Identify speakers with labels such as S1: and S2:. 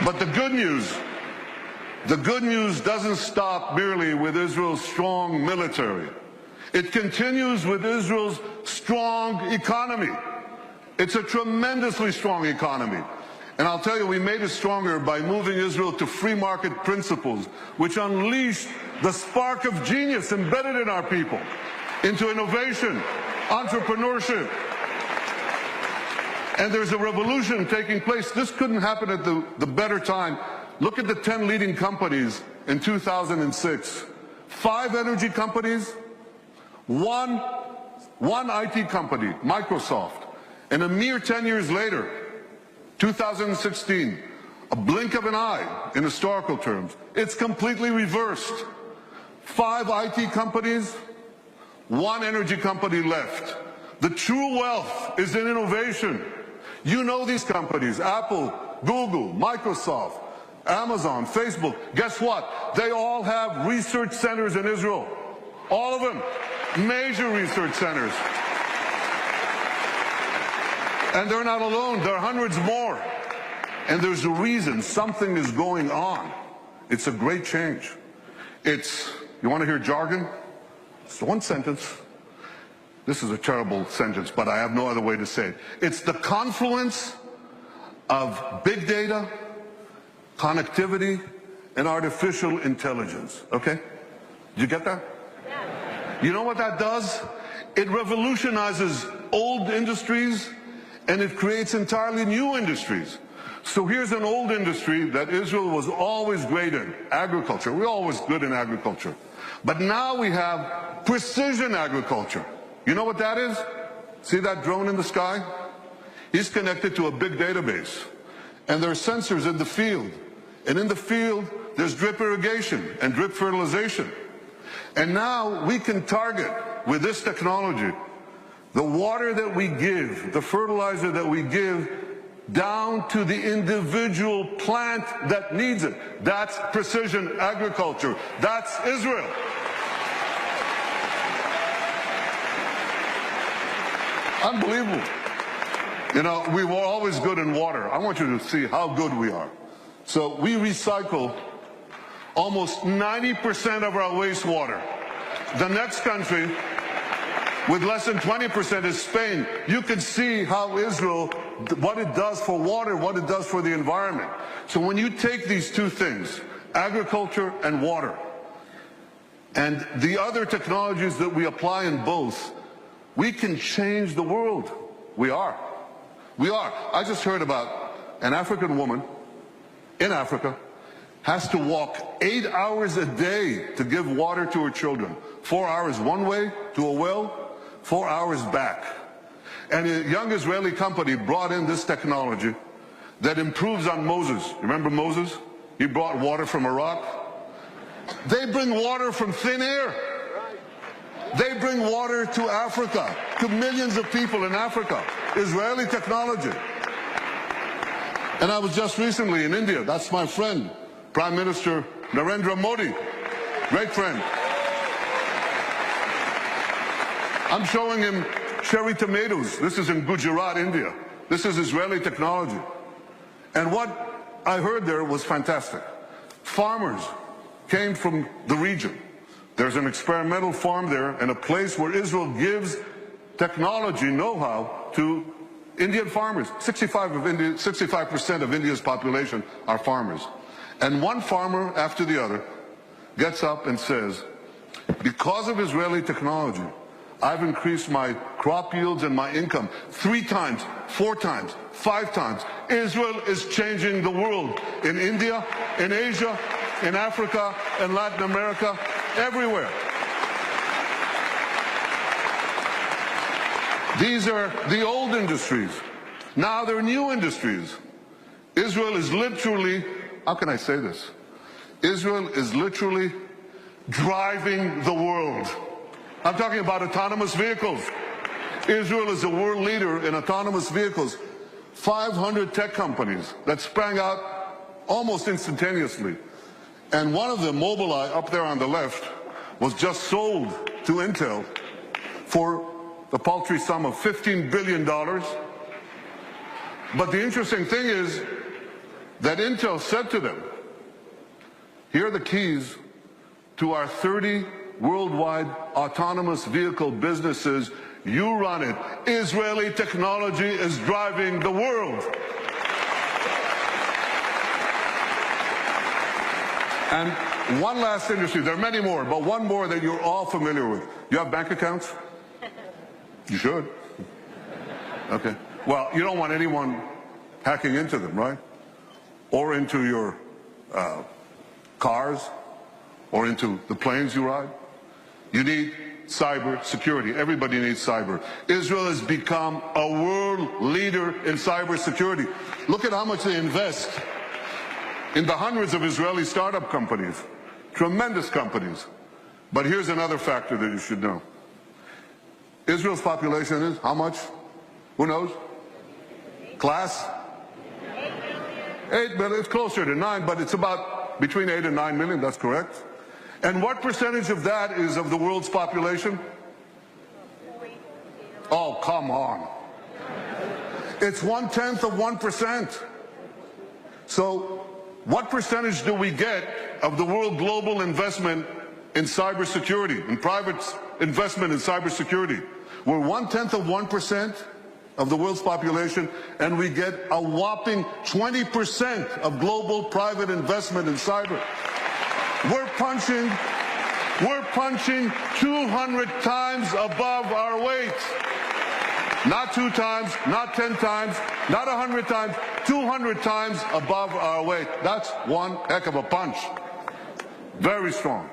S1: But the good news doesn't stop merely with Israel's strong military. It continues with Israel's strong economy. It's a tremendously strong economy. And I'll tell you, we made it stronger by moving Israel to free market principles, which unleashed the spark of genius embedded in our people into innovation, entrepreneurship. And there's a revolution taking place. This couldn't happen at the better time. Look at the 10 leading companies in 2006. 5 energy companies, one IT company, Microsoft. And a mere 10 years later, 2016, a blink of an eye in historical terms, it's completely reversed. 5 IT companies, 1 energy company left. The true wealth is in innovation. You know these companies, Apple, Google, Microsoft, Amazon, Facebook. Guess what? They all have research centers in Israel. All of them. Major research centers. And they're not alone. There are hundreds more. And there's a reason. Something is going on. It's a great change. You want to hear jargon? It's one sentence. This is a terrible sentence, but I have no other way to say it. It's the confluence of big data, connectivity, and artificial intelligence. Okay? Did you get that? Yeah. You know what that does? It revolutionizes old industries, and it creates entirely new industries. So here's an old industry that Israel was always great in, agriculture. We're always good in agriculture. But now we have precision agriculture. You know what that is? See that drone in the sky? He's connected to a big database. And there are sensors in the field. And in the field, there's drip irrigation and drip fertilization. And now we can target, with this technology, the water that we give, the fertilizer that we give, down to the individual plant that needs it. That's precision agriculture. That's Israel. Unbelievable. You know, we were always good in water. I want you to see how good we are. So we recycle almost 90% of our wastewater. The next country with less than 20% is Spain. You can see how Israel, what it does for water, what it does for the environment. So when you take these two things, agriculture and water, and the other technologies that we apply in both, we can change the world. We are. We are. I just heard about an African woman in Africa has to walk 8 hours a day to give water to her children. 4 hours one way to a well, 4 hours back. And a young Israeli company brought in this technology that improves on Moses. You remember Moses? He brought water from a rock. They bring water from thin air. They bring water to Africa, to millions of people in Africa. Israeli technology. And I was just recently in India. That's my friend, Prime Minister Narendra Modi. Great friend. I'm showing him cherry tomatoes. This is in Gujarat, India. This is Israeli technology. And what I heard there was fantastic. Farmers came from the region. There's an experimental farm there and a place where Israel gives technology know-how to Indian farmers. 65% of India's population are farmers. And one farmer after the other gets up and says, because of Israeli technology, I've increased my crop yields and my income 3 times, 4 times, 5 times. Israel is changing the world in India, in Asia, in Africa, in Latin America, everywhere. These are the old industries. Now there are new industries. Israel is literally, how can I say this? Israel is literally driving the world. I'm talking about autonomous vehicles. Israel is a world leader in autonomous vehicles. 500 tech companies that sprang out almost instantaneously. And one of them, Mobileye, up there on the left, was just sold to Intel for the paltry sum of $15 billion. But the interesting thing is, that Intel said to them, here are the keys to our 30 worldwide autonomous vehicle businesses. You run it. Israeli technology is driving the world. And one last industry, there are many more, but one more that you're all familiar with. You have bank accounts? You should. Okay. Well, you don't want anyone hacking into them, right? Or into your cars, or into the planes you ride. You need cyber security. Everybody needs cyber. Israel has become a world leader in cyber security. Look at how much they invest in the hundreds of Israeli startup companies, tremendous companies. But here's another factor that you should know. Israel's population is how much? Who knows? Class? 8 million. It's closer to 9, but it's about between 8 and 9 million. That's correct. And what percentage of that is of the world's population? Oh, come on. It's 1/10 of 1%. So what percentage do we get of the world global investment in cybersecurity, in private investment in cybersecurity? We're 1/10 of 1% of the world's population, and we get a whopping 20% of global private investment in cyber. We're punching 200 times above our weight. Not 2 times, not 10 times, not 100 times, 200 times above our weight. That's one heck of a punch. Very strong.